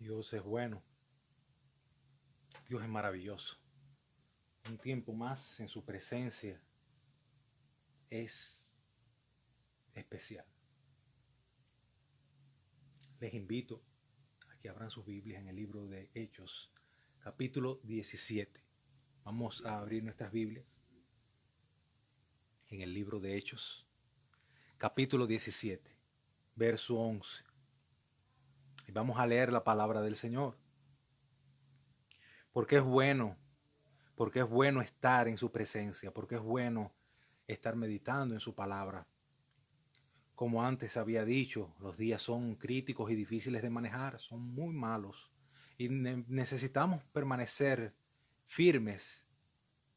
Dios es bueno, Dios es maravilloso. Un tiempo más en su presencia es especial. Les invito a que abran sus Biblias en el libro de Hechos, capítulo 17. Vamos a abrir nuestras Biblias en el libro de Hechos, capítulo 17, verso 11. Y vamos a leer la palabra del Señor. Porque es bueno estar en su presencia, porque es bueno estar meditando en su palabra. Como antes había dicho, los días son críticos y difíciles de manejar, son muy malos. Y necesitamos permanecer firmes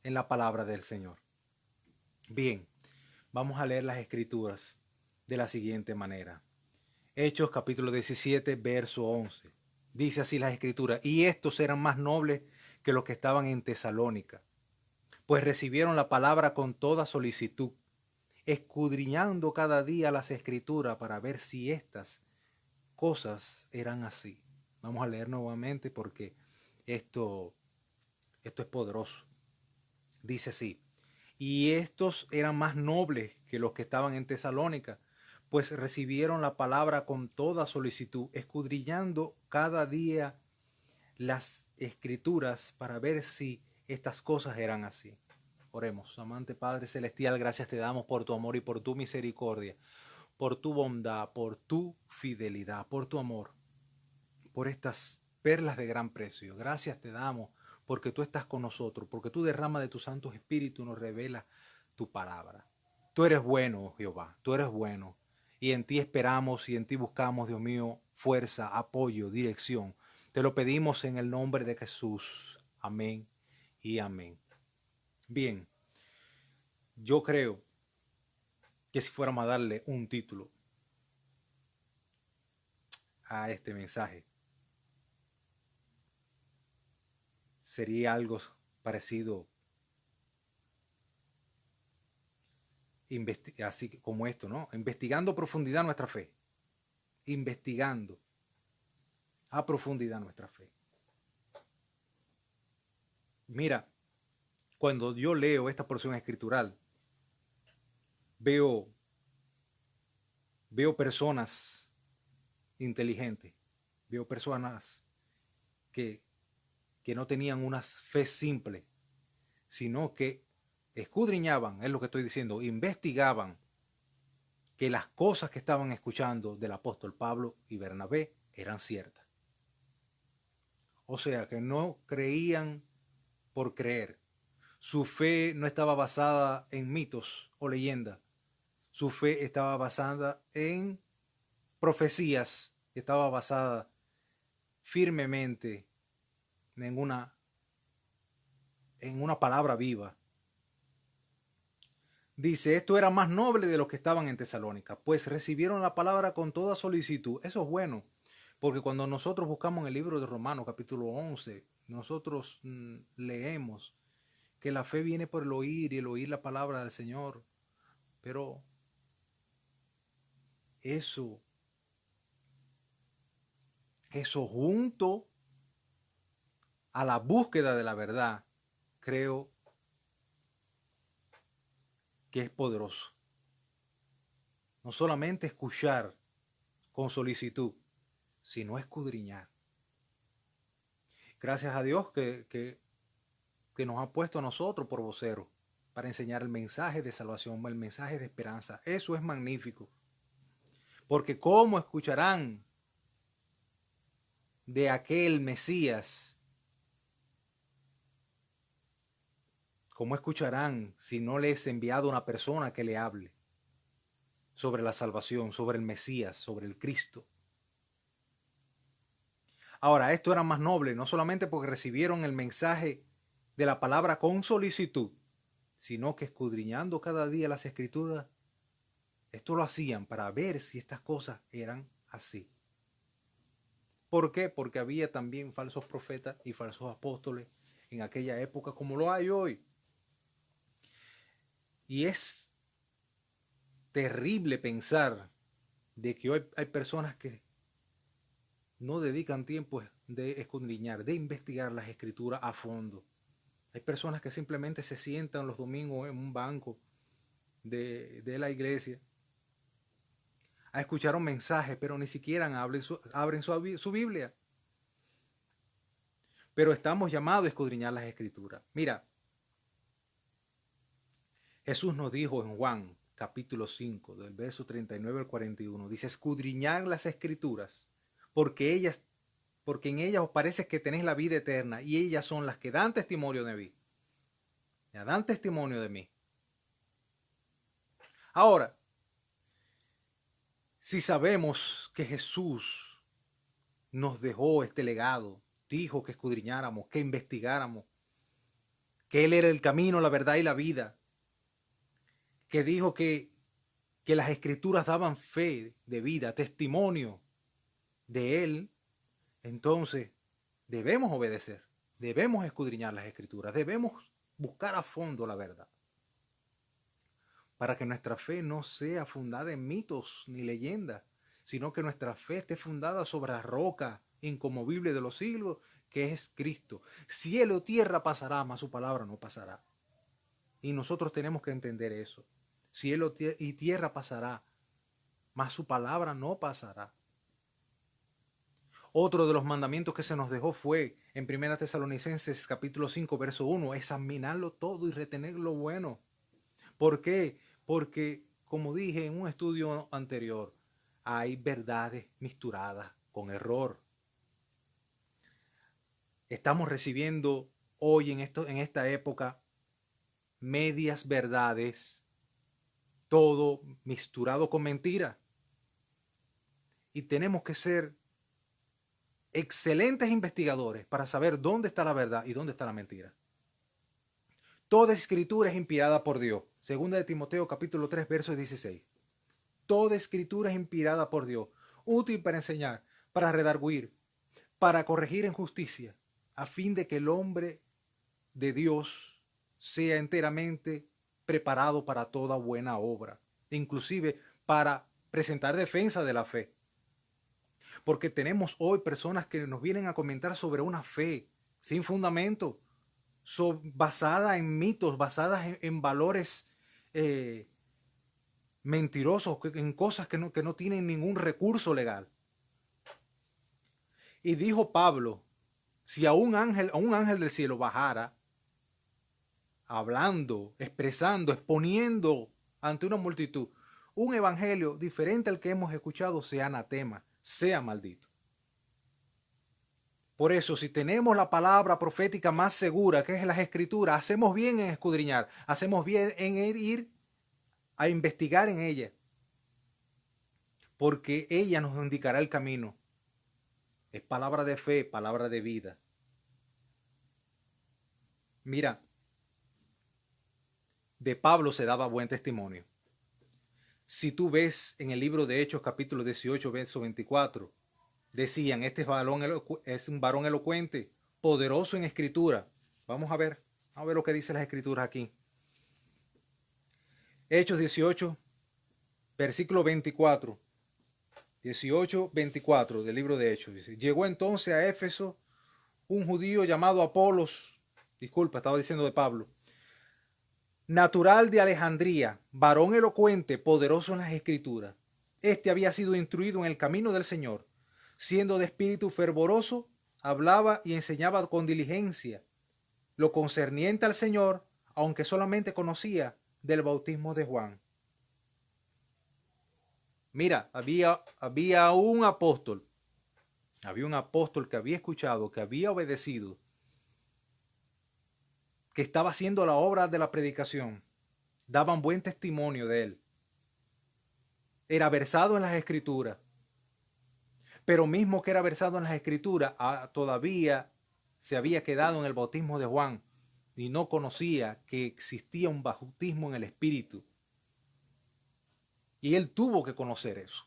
en la palabra del Señor. Bien, vamos a leer las escrituras de la siguiente manera. Hechos capítulo 17, verso 11. Dice así las escrituras: y estos eran más nobles que los que estaban en Tesalónica, pues recibieron la palabra con toda solicitud, escudriñando cada día las escrituras para ver si estas cosas eran así. Vamos a leer nuevamente porque esto es poderoso. Dice así: y estos eran más nobles que los que estaban en Tesalónica, pues recibieron la palabra con toda solicitud, escudriñando cada día las escrituras para ver si estas cosas eran así. Oremos. Amante Padre Celestial, gracias te damos por tu amor y por tu misericordia, por tu bondad, por tu fidelidad, por tu amor, por estas perlas de gran precio. Gracias te damos porque tú estás con nosotros, porque tú derramas de tu Santo Espíritu y nos revelas tu palabra. Tú eres bueno, Jehová, tú eres bueno. Y en ti esperamos y en ti buscamos, Dios mío, fuerza, apoyo, dirección. Te lo pedimos en el nombre de Jesús. Amén y amén. Bien, yo creo que si fuéramos a darle un título a este mensaje, sería algo parecido, así como esto, ¿no? Investigando a profundidad nuestra fe. Investigando a profundidad nuestra fe. Mira, cuando yo leo esta porción escritural, veo personas inteligentes, veo personas que, que no tenían una fe simple, sino que escudriñaban, es lo que estoy diciendo, investigaban que las cosas que estaban escuchando del apóstol Pablo y Bernabé eran ciertas. O sea, que no creían por creer. Su fe no estaba basada en mitos o leyendas. Su fe estaba basada en profecías, estaba basada firmemente en una palabra viva. Dice, esto era más noble de los que estaban en Tesalónica, pues recibieron la palabra con toda solicitud. Eso es bueno, porque cuando nosotros buscamos en el libro de Romanos capítulo 11, nosotros leemos que la fe viene por el oír y el oír la palabra del Señor. Pero eso junto a la búsqueda de la verdad, creo que es poderoso. No solamente escuchar con solicitud, sino escudriñar. Gracias a Dios que nos ha puesto a nosotros por voceros para enseñar el mensaje de salvación, el mensaje de esperanza. Eso es magnífico. Porque ¿cómo escucharán de aquel Mesías? ¿Cómo escucharán si no les he enviado una persona que le hable sobre la salvación, sobre el Mesías, sobre el Cristo? Ahora, esto era más noble, no solamente porque recibieron el mensaje de la palabra con solicitud, sino que escudriñando cada día las escrituras, esto lo hacían para ver si estas cosas eran así. ¿Por qué? Porque había también falsos profetas y falsos apóstoles en aquella época como lo hay hoy. Y es terrible pensar de que hoy hay personas que no dedican tiempo de escudriñar, de investigar las escrituras a fondo. Hay personas que simplemente se sientan los domingos en un banco de la iglesia a escuchar un mensaje, pero ni siquiera abren su Biblia. Pero estamos llamados a escudriñar las escrituras. Mira, Jesús nos dijo en Juan capítulo 5, del verso 39 al 41, dice, escudriñar las escrituras, porque en ellas os parece que tenéis la vida eterna, y ellas son las que dan testimonio de mí. Ya dan testimonio de mí. Ahora, si sabemos que Jesús nos dejó este legado, dijo que escudriñáramos, que investigáramos, que Él era el camino, la verdad y la vida, que dijo que las escrituras daban fe de vida, testimonio de Él, entonces debemos obedecer, debemos escudriñar las escrituras, debemos buscar a fondo la verdad, para que nuestra fe no sea fundada en mitos ni leyendas, sino que nuestra fe esté fundada sobre la roca inconmovible de los siglos, que es Cristo. Cielo o tierra pasará, mas su palabra no pasará. Y nosotros tenemos que entender eso. Cielo y tierra pasará, mas su palabra no pasará. Otro de los mandamientos que se nos dejó fue en 1 Tesalonicenses capítulo 5, verso 1, examinarlo todo y retener lo bueno. ¿Por qué? Porque, como dije en un estudio anterior, hay verdades mixturadas con error. Estamos recibiendo hoy en esta época medias verdades, todo mixturado con mentira. Y tenemos que ser excelentes investigadores para saber dónde está la verdad y dónde está la mentira. Toda escritura es inspirada por Dios. Segunda de Timoteo capítulo 3, verso 16. Toda escritura es inspirada por Dios, útil para enseñar, para redarguir, para corregir en justicia, a fin de que el hombre de Dios sea enteramente preparado para toda buena obra, inclusive para presentar defensa de la fe. Porque tenemos hoy personas que nos vienen a comentar sobre una fe sin fundamento, basada en mitos, basadas en valores mentirosos, en cosas que no tienen ningún recurso legal. Y dijo Pablo, si a un ángel del cielo bajara, hablando, expresando, exponiendo ante una multitud un evangelio diferente al que hemos escuchado, sea anatema, sea maldito. Por eso, si tenemos la palabra profética más segura, que es las escrituras, hacemos bien en escudriñar, hacemos bien en ir a investigar en ella, porque ella nos indicará el camino. Es palabra de fe, palabra de vida. Mira, de Pablo se daba buen testimonio. Si tú ves en el libro de Hechos capítulo 18, verso 24, decían, este es un varón elocuente, poderoso en escritura. Vamos a ver lo que dice las escrituras aquí. Hechos 18, versículo 24. 18, 24 del libro de Hechos. Dice, llegó entonces a Éfeso un judío llamado Apolos, estaba diciendo de Pablo, natural de Alejandría, varón elocuente, poderoso en las escrituras. Este había sido instruido en el camino del Señor, siendo de espíritu fervoroso, hablaba y enseñaba con diligencia lo concerniente al Señor, aunque solamente conocía del bautismo de Juan. Mira, había un apóstol que había escuchado, que había obedecido, que estaba haciendo la obra de la predicación, daban buen testimonio de él. Era versado en las escrituras, pero mismo que era versado en las escrituras, todavía se había quedado en el bautismo de Juan y no conocía que existía un bautismo en el Espíritu. Y él tuvo que conocer eso.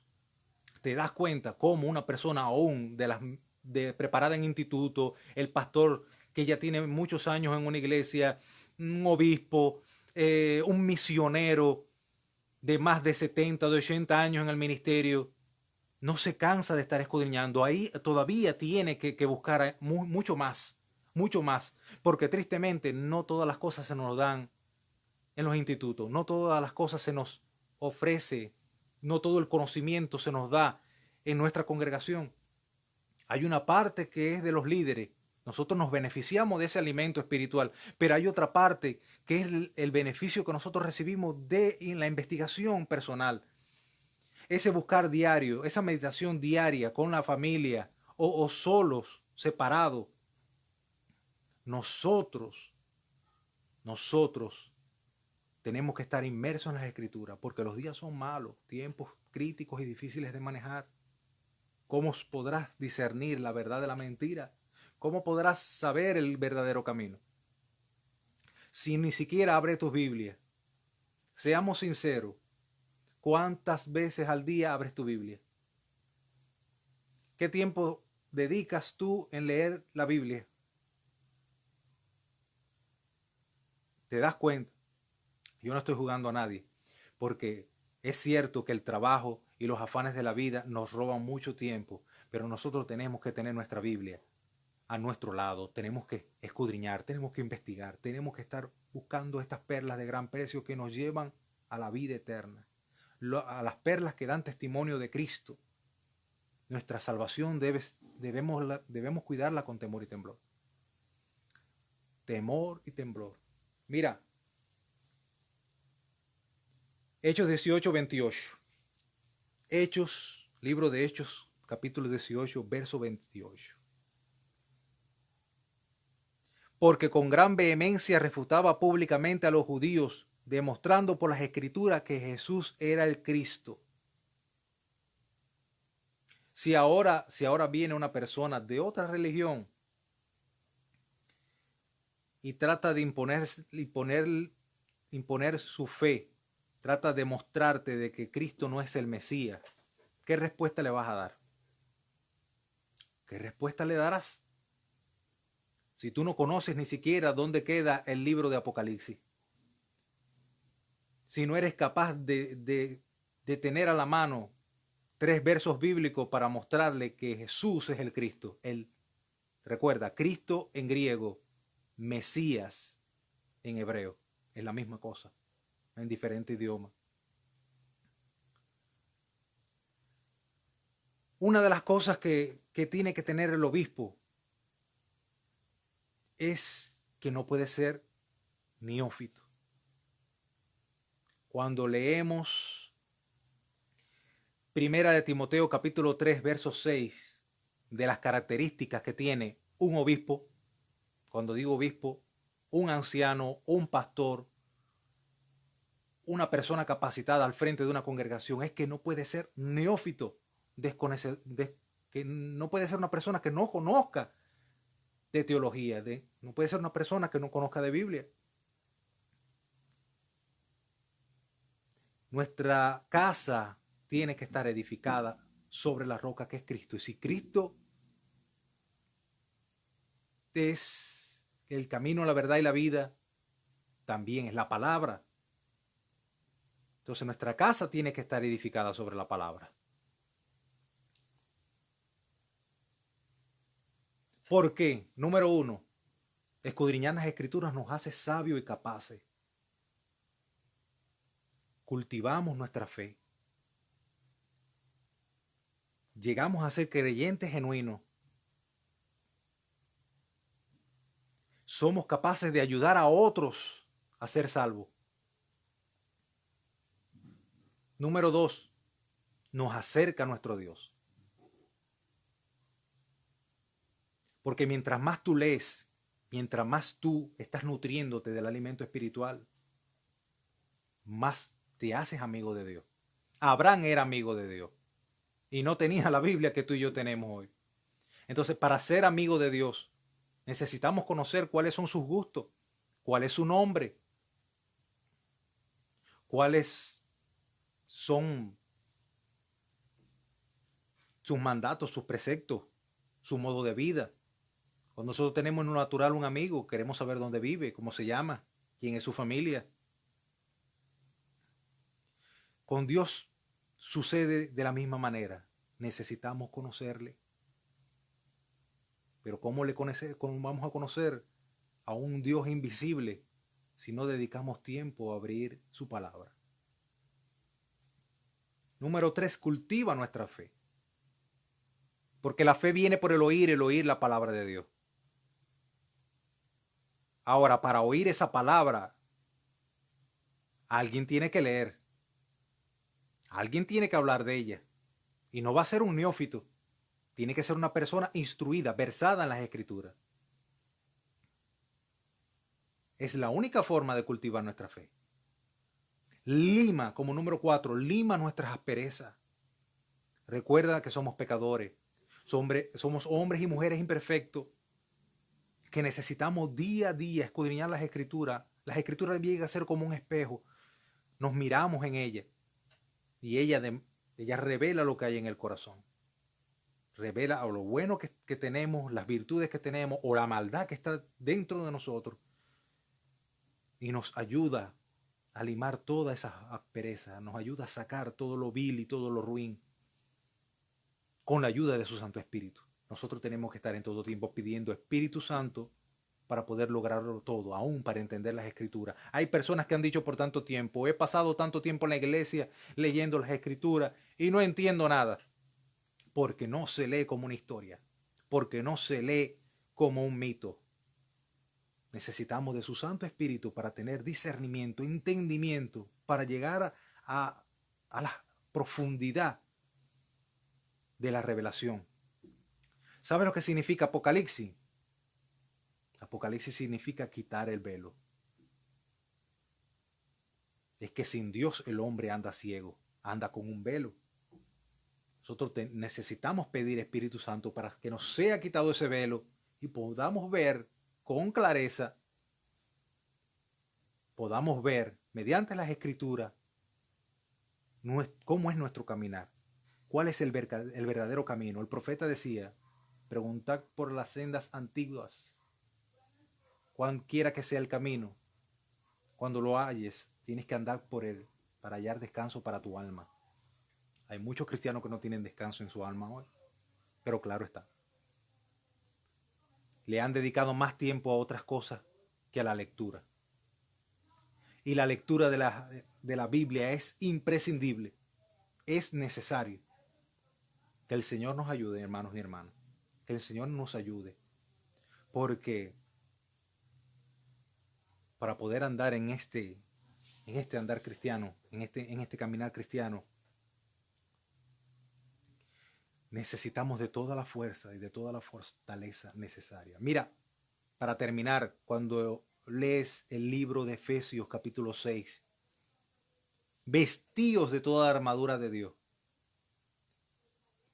Te das cuenta cómo una persona aún preparada en instituto, el pastor que ya tiene muchos años en una iglesia, un obispo, un misionero de más de 70, de 80 años en el ministerio, no se cansa de estar escudriñando. Ahí todavía tiene que buscar mucho más, porque tristemente no todas las cosas se nos dan en los institutos, no todas las cosas se nos ofrece, no todo el conocimiento se nos da en nuestra congregación. Hay una parte que es de los líderes. Nosotros nos beneficiamos de ese alimento espiritual, pero hay otra parte que es el beneficio que nosotros recibimos de en la investigación personal. Ese buscar diario, esa meditación diaria con la familia o solos, separados. Nosotros tenemos que estar inmersos en las Escrituras, porque los días son malos, tiempos críticos y difíciles de manejar. ¿Cómo podrás discernir la verdad de la mentira? ¿Cómo podrás saber el verdadero camino? Si ni siquiera abres tus Biblias. Seamos sinceros, ¿cuántas veces al día abres tu Biblia? ¿Qué tiempo dedicas tú en leer la Biblia? ¿Te das cuenta? Yo no estoy jugando a nadie, porque es cierto que el trabajo y los afanes de la vida nos roban mucho tiempo, pero nosotros tenemos que tener nuestra Biblia a nuestro lado, tenemos que escudriñar, tenemos que investigar, tenemos que estar buscando estas perlas de gran precio que nos llevan a la vida eterna, a las perlas que dan testimonio de Cristo. Nuestra salvación debemos cuidarla con temor y temblor. Temor y temblor. Mira, Hechos 18:28. Hechos, libro de Hechos, capítulo 18, verso 28. Porque con gran vehemencia refutaba públicamente a los judíos, demostrando por las escrituras que Jesús era el Cristo. Si ahora viene una persona de otra religión y trata de imponer su fe, trata de mostrarte de que Cristo no es el Mesías, ¿qué respuesta le vas a dar? ¿Qué respuesta le darás? Si tú no conoces ni siquiera dónde queda el libro de Apocalipsis, si no eres capaz de tener a la mano 3 versos bíblicos para mostrarle que Jesús es el Cristo. Recuerda, Cristo en griego, Mesías en hebreo, es la misma cosa, en diferente idioma. Una de las cosas que tiene que tener el obispo es que no puede ser neófito. Cuando leemos Primera de Timoteo capítulo 3, verso 6, de las características que tiene un obispo, cuando digo obispo, un anciano, un pastor, una persona capacitada al frente de una congregación, es que no puede ser neófito, que no puede ser una persona que no conozca de teología, no puede ser una persona que no conozca de Biblia. Nuestra casa tiene que estar edificada sobre la roca que es Cristo. Y si Cristo es el camino, la verdad y la vida, también es la palabra. Entonces nuestra casa tiene que estar edificada sobre la palabra. ¿Por qué? Número 1, escudriñar las Escrituras nos hace sabios y capaces. Cultivamos nuestra fe. Llegamos a ser creyentes genuinos. Somos capaces de ayudar a otros a ser salvos. Número 2, nos acerca a nuestro Dios. Porque mientras más tú lees, mientras más tú estás nutriéndote del alimento espiritual, más te haces amigo de Dios. Abraham era amigo de Dios y no tenía la Biblia que tú y yo tenemos hoy. Entonces, para ser amigo de Dios, necesitamos conocer cuáles son sus gustos, cuál es su nombre, cuáles son sus mandatos, sus preceptos, su modo de vida. Cuando nosotros tenemos en lo natural un amigo, queremos saber dónde vive, cómo se llama, quién es su familia. Con Dios sucede de la misma manera. necesitamos conocerle. Pero ¿cómo vamos a conocer a un Dios invisible si no dedicamos tiempo a abrir su palabra? Número 3, cultiva nuestra fe. Porque la fe viene por el oír la palabra de Dios. Ahora, para oír esa palabra, alguien tiene que leer. Alguien tiene que hablar de ella. Y no va a ser un neófito. Tiene que ser una persona instruida, versada en las Escrituras. Es la única forma de cultivar nuestra fe. Lima, como número 4, lima nuestras asperezas. Recuerda que somos pecadores. Somos hombres y mujeres imperfectos que necesitamos día a día escudriñar las Escrituras. Las Escrituras llegan a ser como un espejo. Nos miramos en ella y ella revela lo que hay en el corazón. Revela lo bueno que tenemos, las virtudes que tenemos o la maldad que está dentro de nosotros y nos ayuda a limar toda esa aspereza, nos ayuda a sacar todo lo vil y todo lo ruin con la ayuda de su Santo Espíritu. Nosotros tenemos que estar en todo tiempo pidiendo Espíritu Santo para poder lograrlo todo, aún para entender las Escrituras. Hay personas que han dicho por tanto tiempo, he pasado tanto tiempo en la iglesia leyendo las Escrituras y no entiendo nada, porque no se lee como una historia, porque no se lee como un mito. Necesitamos de su Santo Espíritu para tener discernimiento, entendimiento, para llegar a la profundidad de la revelación. ¿Sabe lo que significa Apocalipsis? Apocalipsis significa quitar el velo. Es que sin Dios el hombre anda ciego, anda con un velo. Nosotros necesitamos pedir Espíritu Santo para que nos sea quitado ese velo y podamos ver con clareza, podamos ver mediante las Escrituras cómo es nuestro caminar, cuál es el verdadero camino. El profeta decía, preguntad por las sendas antiguas, cualquiera que sea el camino. Cuando lo halles, tienes que andar por él para hallar descanso para tu alma. Hay muchos cristianos que no tienen descanso en su alma hoy, pero claro está. Le han dedicado más tiempo a otras cosas que a la lectura. Y la lectura de la Biblia es imprescindible, es necesario. Que el Señor nos ayude, hermanos y hermanas, que el Señor nos ayude, porque para poder andar en este andar cristiano, en este caminar cristiano, necesitamos de toda la fuerza y de toda la fortaleza necesaria. Mira, para terminar, cuando lees el libro de Efesios capítulo 6, vestíos de toda la armadura de Dios.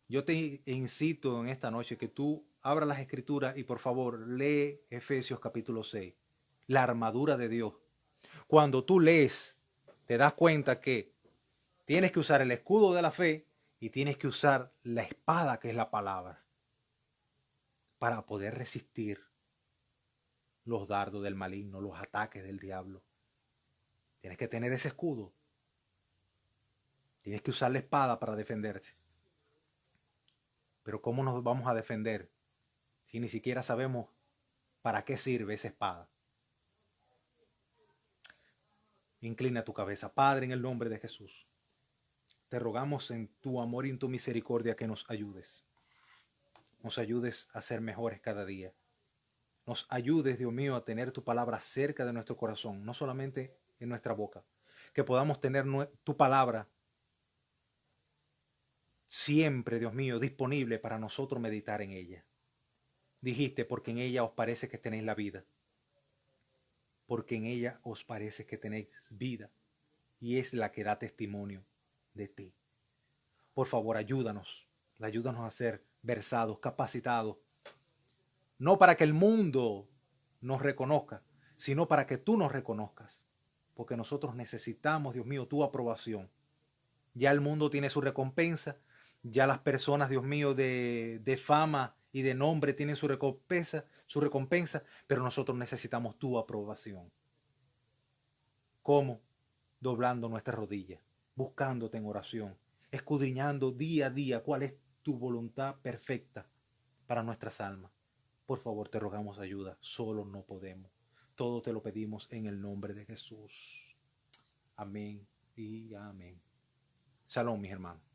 Yo te incito en esta noche que tú abras las Escrituras y por favor lee Efesios capítulo 6, la armadura de Dios. Cuando tú lees, te das cuenta que tienes que usar el escudo de la fe y tienes que usar la espada, que es la palabra, para poder resistir los dardos del maligno, los ataques del diablo. Tienes que tener ese escudo. Tienes que usar la espada para defenderte. Pero ¿cómo nos vamos a defender si ni siquiera sabemos para qué sirve esa espada? Inclina tu cabeza. Padre, en el nombre de Jesús, te rogamos en tu amor y en tu misericordia que nos ayudes. Nos ayudes a ser mejores cada día. Nos ayudes, Dios mío, a tener tu palabra cerca de nuestro corazón, no solamente en nuestra boca. Que podamos tener tu palabra siempre, Dios mío, disponible para nosotros meditar en ella. Dijiste, porque en ella os parece que tenéis la vida. Porque en ella os parece que tenéis vida. Y es la que da testimonio de ti. Por favor, ayúdanos a ser versados, capacitados. No para que el mundo nos reconozca, sino para que tú nos reconozcas. Porque nosotros necesitamos, Dios mío, tu aprobación. Ya el mundo tiene su recompensa. Ya las personas, Dios mío, de fama y de nombre tienen su recompensa, pero nosotros necesitamos tu aprobación. ¿Cómo? Doblando nuestras rodillas, buscándote en oración, escudriñando día a día cuál es tu voluntad perfecta para nuestras almas. Por favor, te rogamos ayuda. Solo no podemos. Todo te lo pedimos en el nombre de Jesús. Amén y amén. Shalom, mis hermanos.